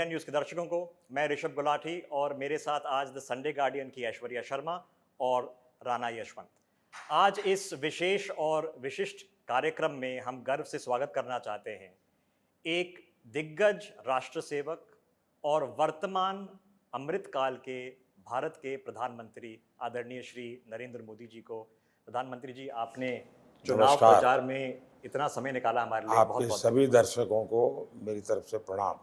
News के दर्शकों को मैं ऋषभ गुलाटी और मेरे साथ आज द संडे गार्डियन की ऐश्वर्या शर्मा और राणा यशवंत। आज इस विशेष और विशिष्ट कार्यक्रम में हम गर्व से स्वागत करना चाहते हैं एक दिग्गज राष्ट्र सेवक और वर्तमान अमृतकाल के भारत के प्रधानमंत्री आदरणीय श्री नरेंद्र मोदी जी को। प्रधानमंत्री जी, आपने चुनाव नमस्कार। प्रचार में इतना समय निकाला हमारे लिए, आपके बहुत बहुत सभी दर्शकों को मेरी तरफ से प्रणाम।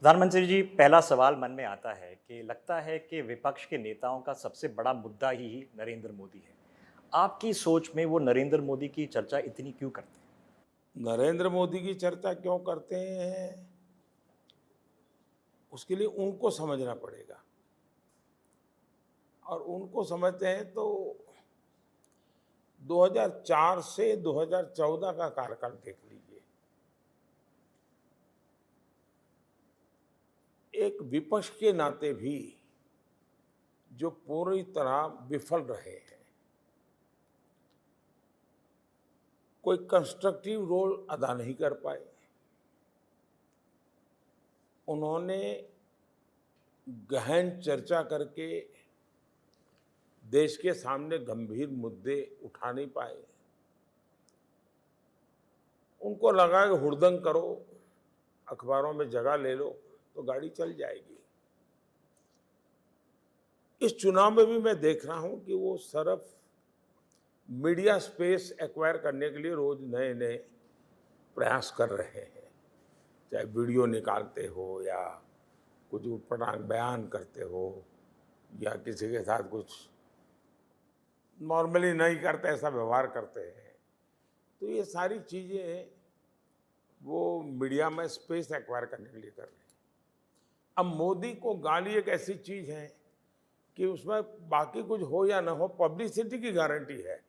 प्रधानमंत्री जी, पहला सवाल मन में आता है कि लगता है कि विपक्ष के नेताओं का सबसे बड़ा मुद्दा ही नरेंद्र मोदी है। आपकी सोच में वो नरेंद्र मोदी की चर्चा इतनी क्यों करते हैं? नरेंद्र मोदी की चर्चा क्यों करते हैं, उसके लिए उनको समझना पड़ेगा। और उनको समझते हैं तो 2004 से 2014 का कार्यकाल देख लीजिए। एक विपक्ष के नाते भी जो पूरी तरह विफल रहे हैं, कोई कंस्ट्रक्टिव रोल अदा नहीं कर पाए। उन्होंने गहन चर्चा करके देश के सामने गंभीर मुद्दे उठा नहीं पाए। उनको लगा कि हुड़दंग करो, अखबारों में जगह ले लो तो गाड़ी चल जाएगी। इस चुनाव में भी मैं देख रहा हूं कि वो सिर्फ मीडिया स्पेस एक्वायर करने के लिए रोज नए नए प्रयास कर रहे हैं, चाहे वीडियो निकालते हो या कुछ उटपटांग बयान करते हो या किसी के साथ कुछ नॉर्मली नहीं करते ऐसा व्यवहार करते हैं। तो ये सारी चीज़ें वो मीडिया में स्पेस एक्वायर करने के लिए कर रहे हैं। अब मोदी को गाली एक ऐसी चीज़ है कि उसमें बाकी कुछ हो या ना हो, पब्लिसिटी की गारंटी है।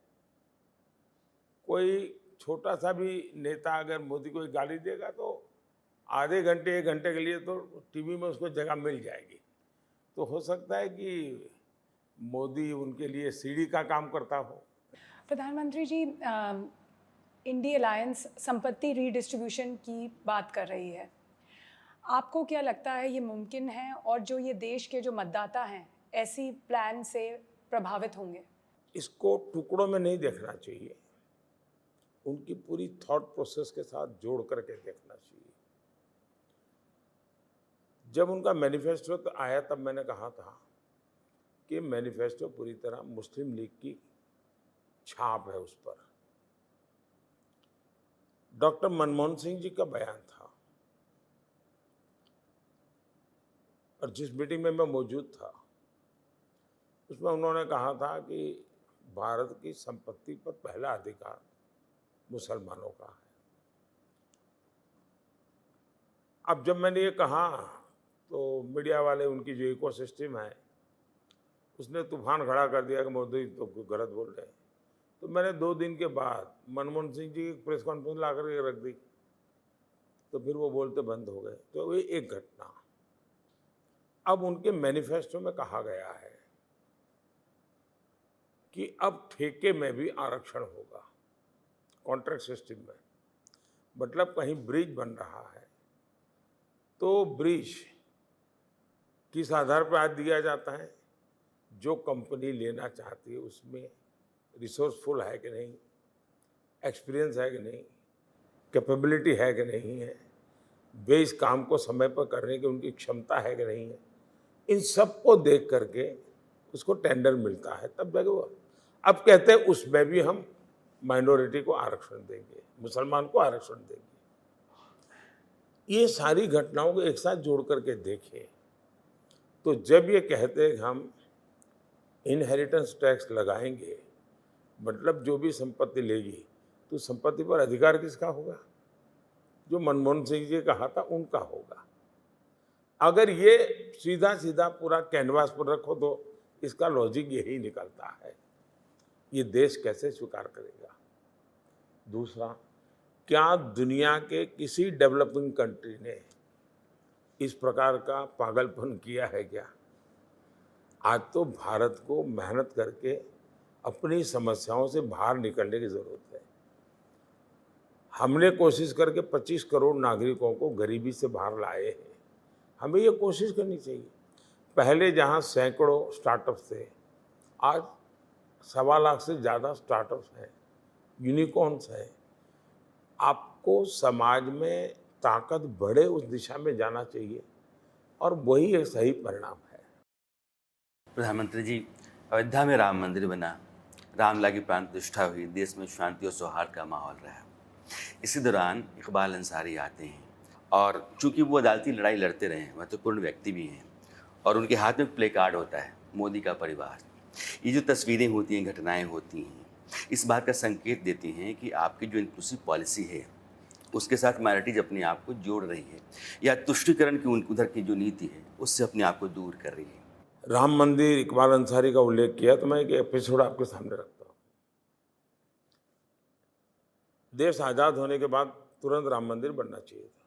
कोई छोटा सा भी नेता अगर मोदी को एक गाली देगा तो आधे घंटे एक घंटे के लिए तो टीवी में उसको जगह मिल जाएगी। तो हो सकता है कि मोदी उनके लिए सीढ़ी का काम करता हो। प्रधानमंत्री जी, इंडी अलायंस संपत्ति रीडिस्ट्रीब्यूशन की बात कर रही है। आपको क्या लगता है ये मुमकिन है, और जो ये देश के जो मतदाता हैं ऐसी प्लान से प्रभावित होंगे? इसको टुकड़ों में नहीं देखना चाहिए, उनकी पूरी थॉट प्रोसेस के साथ जोड़ करके देखना चाहिए। जब उनका मैनिफेस्टो तो आया तब मैंने कहा था कि मैनिफेस्टो पूरी तरह मुस्लिम लीग की छाप है उस पर। डॉक्टर मनमोहन सिंह जी का बयान था और जिस मीटिंग में मैं मौजूद था उसमें उन्होंने कहा था कि भारत की संपत्ति पर पहला अधिकार मुसलमानों का है। अब जब मैंने ये कहा तो मीडिया वाले, उनकी जो इकोसिस्टम है, उसने तूफान खड़ा कर दिया कि मोदी तो गलत बोल रहे हैं। तो मैंने 2 दिन के बाद मनमोहन सिंह जी की प्रेस कॉन्फ्रेंस ला करके रख दी, तो फिर वो बोलते बंद हो गए। तो ये एक घटना। अब उनके मैनिफेस्टो में कहा गया है कि अब ठेके में भी आरक्षण होगा, कॉन्ट्रैक्ट सिस्टम में। मतलब कहीं ब्रिज बन रहा है तो ब्रिज किस आधार पर आज दिया जाता है? जो कंपनी लेना चाहती है उसमें रिसोर्सफुल है कि नहीं, एक्सपीरियंस है कि नहीं, कैपेबिलिटी है कि नहीं है, वे इस काम को समय पर करने की उनकी क्षमता है कि नहीं है। इन सब को देख करके उसको टेंडर मिलता है, तब जाके वो। अब कहते हैं उसमें भी हम माइनॉरिटी को आरक्षण देंगे, मुसलमान को आरक्षण देंगे। ये सारी घटनाओं को एक साथ जोड़ करके देखें तो जब ये कहते हैं कि हम इनहेरिटेंस टैक्स लगाएंगे, मतलब जो भी संपत्ति लेगी तो संपत्ति पर अधिकार किसका होगा? जो मनमोहन सिंह जी कहा था उनका होगा। अगर ये सीधा सीधा पूरा कैनवास पर रखो तो इसका लॉजिक यही निकलता है। ये देश कैसे स्वीकार करेगा? दूसरा, क्या दुनिया के किसी डेवलपिंग कंट्री ने इस प्रकार का पागलपन किया है क्या? आज तो भारत को मेहनत करके अपनी समस्याओं से बाहर निकलने की जरूरत है। हमने कोशिश करके 25 करोड़ नागरिकों को गरीबी से बाहर लाए हैं। हमें ये कोशिश करनी चाहिए। पहले जहाँ सैकड़ों स्टार्टअप्स थे, आज 1.25 लाख से ज़्यादा स्टार्टअप्स हैं, यूनिकॉर्न्स हैं। आपको समाज में ताकत बढ़े उस दिशा में जाना चाहिए और वही एक सही परिणाम है। प्रधानमंत्री जी, अयोध्या में राम मंदिर बना, रामलला की प्राण प्रतिष्ठा हुई, देश में शांति और सौहार्द का माहौल रहा। इसी दौरान इकबाल अंसारी आते हैं और चूंकि वो अदालती लड़ाई लड़ते रहे, महत्वपूर्ण व्यक्ति भी हैं, और उनके हाथ में प्ले कार्ड होता है मोदी का परिवार। ये जो तस्वीरें होती हैं, घटनाएं होती हैं, इस बात का संकेत देती हैं कि आपकी जो इंक्लूसिव पॉलिसी है उसके साथ माइनॉरिटीज अपने आप को जोड़ रही है, या तुष्टीकरण की उधर की जो नीति है उससे अपने आप को दूर कर रही है। राम मंदिर, इकबाल अंसारी का उल्लेख किया तो मैं एक एपिसोड आपके सामने रखता हूँ। देश आज़ाद होने के बाद तुरंत राम मंदिर बनना चाहिए था।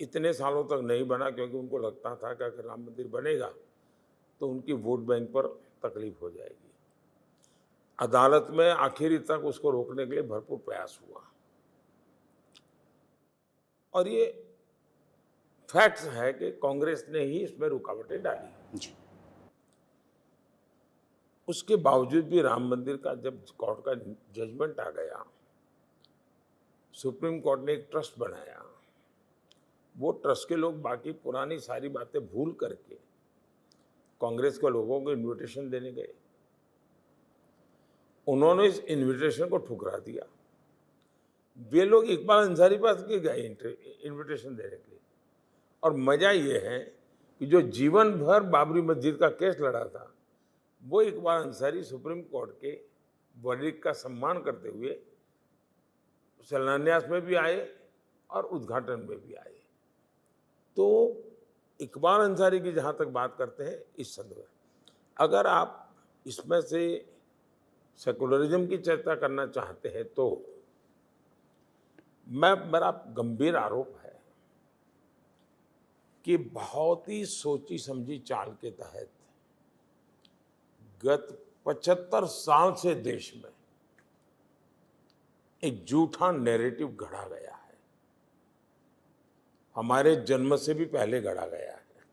इतने सालों तक नहीं बना क्योंकि उनको लगता था कि अगर राम मंदिर बनेगा तो उनकी वोट बैंक पर तकलीफ हो जाएगी। अदालत में आखिरी तक उसको रोकने के लिए भरपूर प्रयास हुआ और ये फैक्ट्स है कि कांग्रेस ने ही इसमें रुकावटें डाली। जी। उसके बावजूद भी राम मंदिर का जब कोर्ट का जजमेंट आ गया, सुप्रीम कोर्ट ने एक ट्रस्ट बनाया। वो ट्रस्ट के लोग बाकी पुरानी सारी बातें भूल करके कांग्रेस के लोगों को इनविटेशन देने गए। उन्होंने इस इनविटेशन को ठुकरा दिया। वे लोग इकबाल अंसारी पास के गए इनविटेशन देने के लिए। और मजा ये है कि जो जीवन भर बाबरी मस्जिद का केस लड़ा था, वो इकबाल अंसारी सुप्रीम कोर्ट के वर्डिक्ट का सम्मान करते हुए शिलान्यास में भी आए और उद्घाटन में भी आए। तो इकबाल अंसारी की जहाँ तक बात करते हैं इस संदर्भ में, अगर आप इसमें से सेकुलरिज्म की चर्चा करना चाहते हैं तो मेरा गंभीर आरोप है कि बहुत ही सोची समझी चाल के तहत गत 75 साल से देश में एक झूठा नैरेटिव गढ़ा गया है। हमारे जन्म से भी पहले गढ़ा गया है।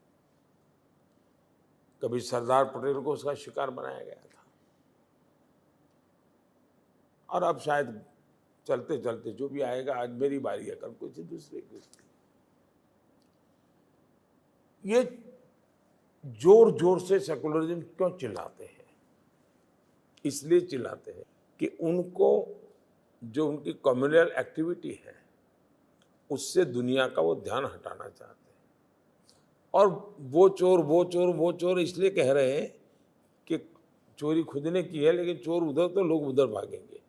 कभी सरदार पटेल को उसका शिकार बनाया गया था और अब शायद चलते चलते जो भी आएगा, आज मेरी बारी है, कल कुछ दूसरे की। ये जोर जोर से सेकुलरिज्म क्यों चिल्लाते हैं? इसलिए चिल्लाते हैं कि उनको जो उनकी कम्युनल एक्टिविटी है उससे दुनिया का वो ध्यान हटाना चाहते हैं। और वो चोर इसलिए कह रहे हैं कि चोरी खुद ने की है, लेकिन चोर उधर तो लोग उधर भागेंगे।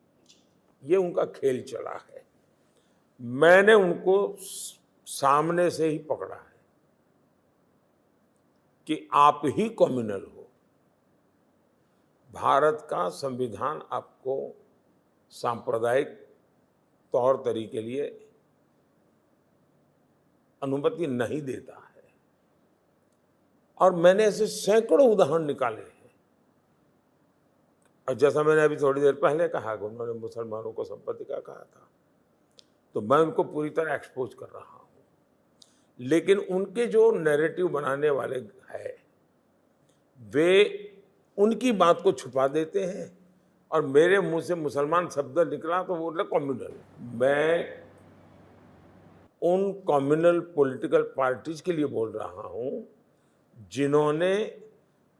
ये उनका खेल चला है। मैंने उनको सामने से ही पकड़ा है कि आप ही कम्युनल हो। भारत का संविधान आपको सांप्रदायिक तौर तरीके के लिए अनुमति नहीं देता है। और मैंने ऐसे सैकड़ों उदाहरण निकाले हैं। और जैसा मैंने अभी थोड़ी देर पहले कहा कि उन्होंने मुसलमानों को संपत्ति का कहा था, तो मैं उनको पूरी तरह एक्सपोज कर रहा हूं। लेकिन उनके जो नैरेटिव बनाने वाले हैं, वे उनकी बात को छुपा देते हैं और मेरे मुंह से मुसलमान शब्द निकला तो वो कम्युनल। मैं उन कम्युनल पॉलिटिकल पार्टीज के लिए बोल रहा हूं जिन्होंने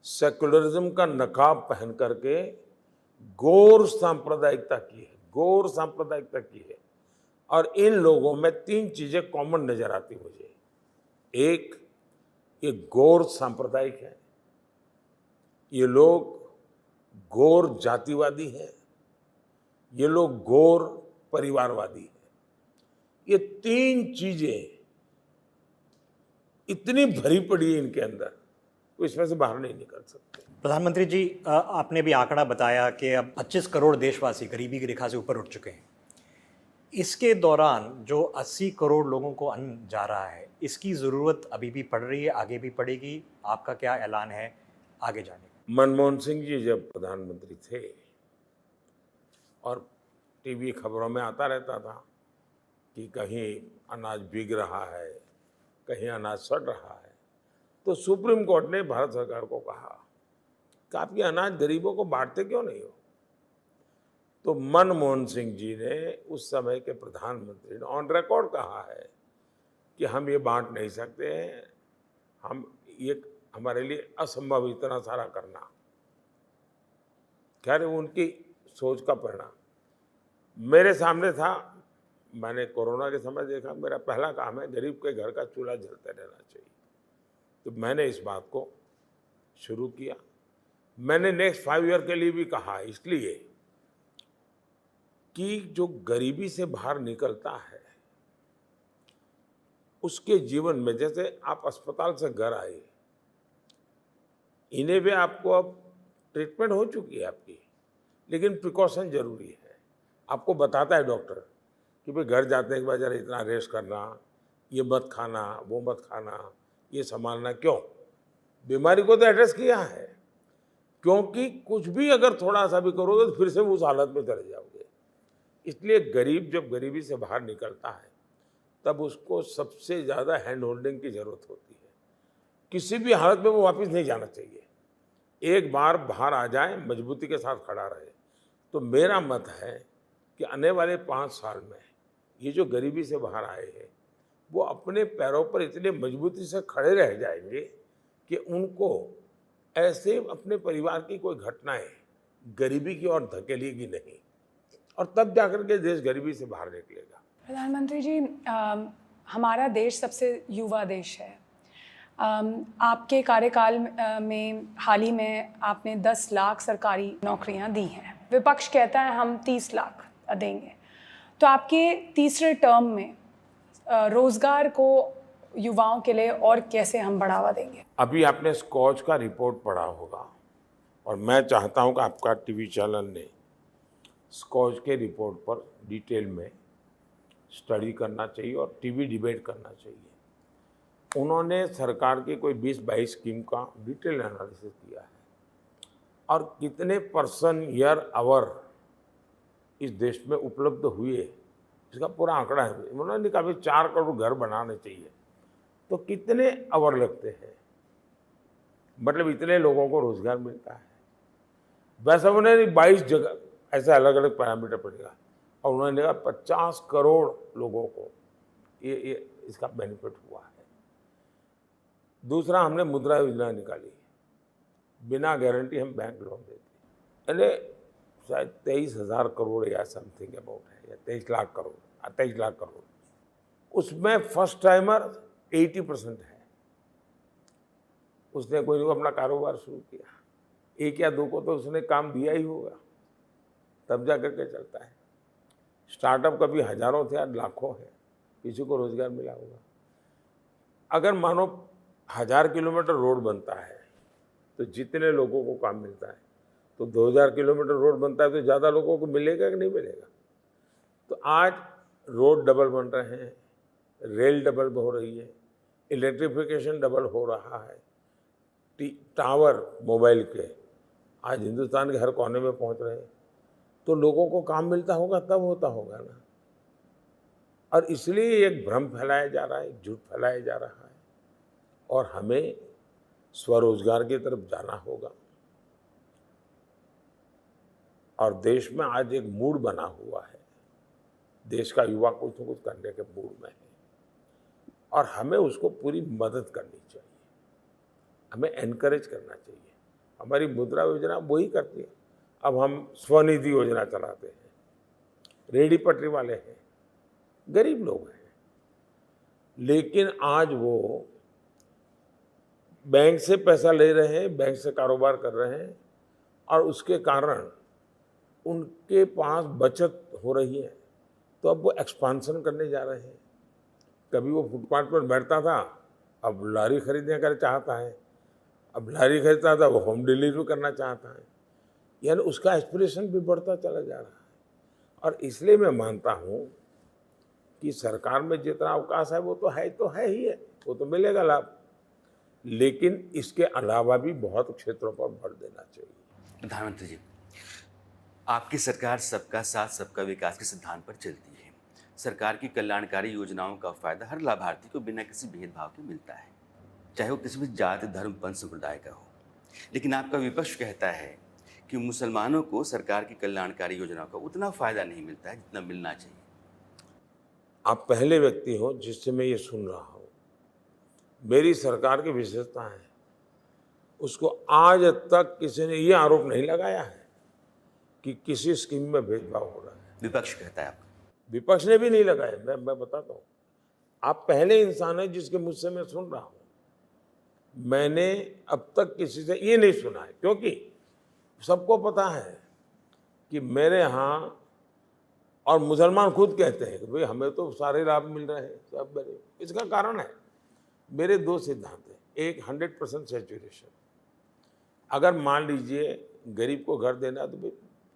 सेकुलरिज्म का नकाब पहन करके गौर सांप्रदायिकता की है, गौर सांप्रदायिकता की है। और इन लोगों में 3 चीजें कॉमन नजर आती मुझे। एक, ये गौर सांप्रदायिक है, ये लोग गौर जातिवादी हैं, ये लोग गौर परिवारवादी हैं। ये 3 चीजें इतनी भरी पड़ी है इनके अंदर, तो इसमें से बाहर नहीं निकल सकते। प्रधानमंत्री जी, आपने भी आंकड़ा बताया कि अब 25 करोड़ देशवासी गरीबी की रेखा से ऊपर उठ चुके हैं। इसके दौरान जो 80 करोड़ लोगों को अन्न जा रहा है, इसकी ज़रूरत अभी भी पड़ रही है, आगे भी पड़ेगी। आपका क्या ऐलान है आगे जाने का? मनमोहन सिंह जी जब प्रधानमंत्री थे और टीवी खबरों में आता रहता था कि कहीं अनाज भीग रहा है, कहीं अनाज सड़ रहा है, तो सुप्रीम कोर्ट ने भारत सरकार को कहा कि आप ये अनाज गरीबों को बांटते क्यों नहीं हो? तो मनमोहन सिंह जी ने, उस समय के प्रधानमंत्री ने, ऑन रिकॉर्ड कहा है कि हम ये बांट नहीं सकते हैं, हम ये हमारे लिए असंभव इतना सारा करना। खैर उनकी सोच का परिणाम मेरे सामने था। मैंने कोरोना के समय देखा, मेरा पहला काम है गरीब के घर का चूल्हा जलते रहना चाहिए, तो मैंने इस बात को शुरू किया। मैंने नेक्स्ट 5 ईयर के लिए भी कहा, इसलिए कि जो गरीबी से बाहर निकलता है उसके जीवन में, जैसे आप अस्पताल से घर आए, इन्हें भी आपको अब ट्रीटमेंट हो चुकी है आपकी, लेकिन प्रिकॉशन जरूरी है। आपको बताता है डॉक्टर कि भाई घर जाने के बाद जरा इतना रेस्ट करना, ये मत खाना, वो मत खाना, ये संभालना। क्यों? बीमारी को तो एड्रेस किया है, क्योंकि कुछ भी अगर थोड़ा सा भी करोगे तो फिर से उस हालत में चले जाओगे। इसलिए गरीब जब गरीबी से बाहर निकलता है तब उसको सबसे ज़्यादा हैंड होल्डिंग की ज़रूरत होती है। किसी भी हालत में वो वापस नहीं जाना चाहिए, एक बार बाहर आ जाए, मजबूती के साथ खड़ा रहे। तो मेरा मत है कि आने वाले 5 साल में ये जो गरीबी से बाहर आए हैं वो अपने पैरों पर इतने मजबूती से खड़े रह जाएंगे कि उनको ऐसे अपने परिवार की कोई घटनाएं गरीबी की ओर धकेलेगी नहीं, और तब जाकर के देश गरीबी से बाहर निकलेगा। प्रधानमंत्री जी, हमारा देश सबसे युवा देश है। आपके कार्यकाल में हाल ही में आपने 10 लाख सरकारी नौकरियां दी हैं। विपक्ष कहता है हम 30 लाख देंगे। तो आपके तीसरे टर्म में रोजगार को युवाओं के लिए और कैसे हम बढ़ावा देंगे? अभी आपने स्कॉच का रिपोर्ट पढ़ा होगा, और मैं चाहता हूं कि आपका टीवी चैनल ने स्कॉच के रिपोर्ट पर डिटेल में स्टडी करना चाहिए और टीवी डिबेट करना चाहिए। उन्होंने सरकार की कोई 20-22 स्कीम का डिटेल एनालिसिस किया है, और कितने पर्सन ईयर आवर इस देश में उपलब्ध हुए इसका पूरा आंकड़ा है। उन्होंने कहा 4 करोड़ घर बनाने चाहिए, तो कितने आवर लगते हैं, मतलब इतने लोगों को रोजगार मिलता है। वैसे उन्होंने 22 जगह ऐसे अलग अलग पैरामीटर पड़ेगा, और उन्होंने कहा 50 करोड़ लोगों को ये इसका बेनिफिट हुआ है। दूसरा, हमने मुद्रा योजना निकाली, बिना गारंटी हम बैंक लोन देते, यानी शायद 23,000 करोड़ या समथिंग अबाउट है, या 23 लाख करोड़। उसमें फर्स्ट टाइमर 80% है। उसने कोई अपना कारोबार शुरू किया, 1 या 2 को तो उसने काम दिया ही होगा, तब जा करके चलता है। स्टार्टअप कभी हजारों थे, आज लाखों है, किसी को रोजगार मिला होगा। अगर मानो 1000 किलोमीटर रोड बनता है तो जितने लोगों को काम मिलता है, तो 2000 किलोमीटर रोड बनता है तो ज़्यादा लोगों को मिलेगा कि नहीं मिलेगा? तो आज रोड डबल बन रहे हैं, रेल डबल हो रही है, इलेक्ट्रिफिकेशन डबल हो रहा है, टावर मोबाइल के आज हिंदुस्तान के हर कोने में पहुंच रहे हैं, तो लोगों को काम मिलता होगा तब होता होगा ना। और इसलिए एक भ्रम फैलाया जा रहा है, झूठ फैलाया जा रहा है, और हमें स्वरोजगार की तरफ जाना होगा। और देश में आज एक मूड बना हुआ है, देश का युवा कुछ न कुछ करने के मूड में है, और हमें उसको पूरी मदद करनी चाहिए, हमें एनकरेज करना चाहिए। हमारी मुद्रा योजना वही करती है। अब हम स्वनिधि योजना चलाते हैं, रेडी पटरी वाले हैं, गरीब लोग हैं, लेकिन आज वो बैंक से पैसा ले रहे हैं, बैंक से कारोबार कर रहे हैं, और उसके कारण उनके पास बचत हो रही है, तो अब वो एक्सपांसन करने जा रहे हैं। कभी वो फुटपाथ पर बैठता था, अब लारी खरीदने का चाहता है, अब लारी खरीदता था वो होम डिलीवरी करना चाहता है, यानी उसका एस्पिरेशन भी बढ़ता चला जा रहा है। और इसलिए मैं मानता हूँ कि सरकार में जितना अवकाश है वो तो है ही है, वो तो मिलेगा लाभ, लेकिन इसके अलावा भी बहुत क्षेत्रों पर बल देना चाहिए। प्रधानमंत्री जी, आपकी सरकार सबका साथ सबका विकास के सिद्धांत पर चलती है। सरकार की कल्याणकारी योजनाओं का फायदा हर लाभार्थी को बिना किसी भेदभाव के मिलता है, चाहे वो किसी भी जाति, धर्म, पंथ, संप्रदाय का हो। लेकिन आपका विपक्ष कहता है कि मुसलमानों को सरकार की कल्याणकारी योजनाओं का उतना फायदा नहीं मिलता है जितना मिलना चाहिए। आप पहले व्यक्ति हो जिससे मैं ये सुन रहा हूँ। मेरी सरकार की विशेषता है, उसको आज तक किसी ने ये आरोप नहीं लगाया है कि किसी स्कीम में भेदभाव हो रहा है। विपक्ष कहता है आपका। विपक्ष ने भी नहीं लगाया। मैं बताता हूँ, आप पहले इंसान हैं जिसके मुझसे मैं सुन रहा हूँ। मैंने अब तक किसी से ये नहीं सुना है, क्योंकि सबको पता है कि मेरे यहाँ, और मुसलमान खुद कहते हैं कि भाई हमें तो सारे लाभ मिल रहे हैं सब मेरे। इसका कारण है मेरे दो सिद्धांत हैं। एक 100% सैचुरेशन। अगर मान लीजिए गरीब को घर देना है तो भाई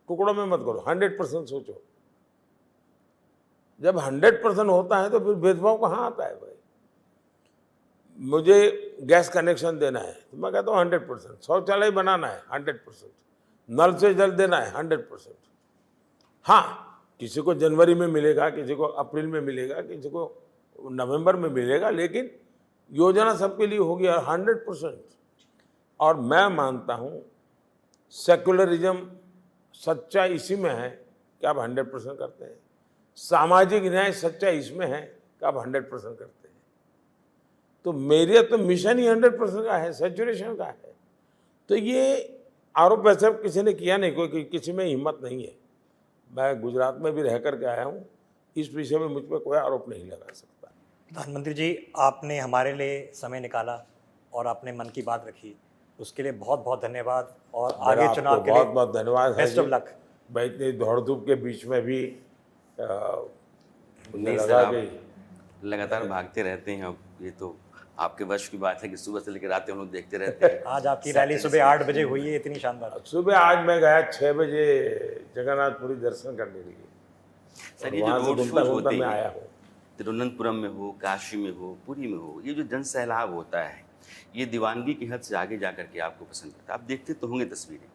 टुकड़ों में मत करो, 100% सोचो। जब 100% होता है तो फिर भेदभाव कहाँ आता है भाई। मुझे गैस कनेक्शन देना है तो मैं कहता हूँ 100%। शौचालय बनाना है 100%। नल से जल देना है 100%। हाँ, किसी को जनवरी में मिलेगा, किसी को अप्रैल में मिलेगा, किसी को नवंबर में मिलेगा, लेकिन योजना सबके लिए होगी 100%। और मैं मानता हूँ सेकुलरिज्म सच्चा इसी में है कि आप 100% करते हैं। सामाजिक न्याय सच्चा इसमें है कि आप 100% करते हैं। तो मेरे तो मिशन ही 100% का है, सैचुरेशन का है। तो ये आरोप वैसे किसी ने किया नहीं, कोई किसी में हिम्मत नहीं है। मैं गुजरात में भी रह कर के आया हूँ, इस विषय में मुझ पर कोई आरोप नहीं लगा सकता। प्रधानमंत्री जी, आपने हमारे लिए समय निकाला और आपने मन की बात रखी, उसके लिए बहुत बहुत धन्यवाद। और आगे चुनाव के लिए बहुत बहुत धन्यवाद। Best of luck. मैं इतनी दौड़ धूप के बीच में भी मुझे नहीं सर, लगा आप कि लगातार भागते रहते हैं। अब ये तो आपके वश की बात है कि सुबह से लेकर रात तक हम लोग देखते रहते हैं। आज आपकी रैली सुबह 8 बजे हुई है, इतनी शानदार। सुबह आज मैं गया 6 बजे जगन्नाथपुरी दर्शन करने के लिए। सर, ये वहाँ जो से रोड घूमता शोज घूमता होते मैं हैं, आया हूँ। तिरुवनंतपुरम में हो, काशी में हो, पुरी में हो, ये जो जन सैलाब होता है, ये दीवानगी की हद से आगे जा करके आपको पसंद करता है। आप देखते तो होंगे तस्वीरें,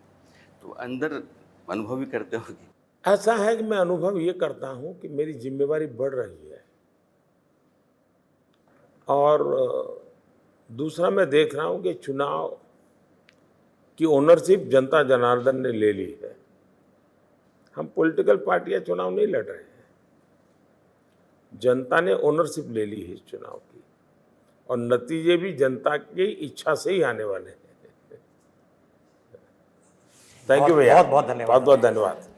तो अंदर अनुभव भी करते होंगे। ऐसा है कि मैं अनुभव ये करता हूँ कि मेरी जिम्मेवारी बढ़ रही है। और दूसरा मैं देख रहा हूँ कि चुनाव की ओनरशिप जनता जनार्दन ने ले ली है। हम पॉलिटिकल पार्टियां चुनाव नहीं लड़ रहे हैं, जनता ने ओनरशिप ले ली है इस चुनाव की, और नतीजे भी जनता की इच्छा से ही आने वाले हैं। थैंक यू भैया, बहुत बहुत धन्यवाद। बहुत बहुत धन्यवाद।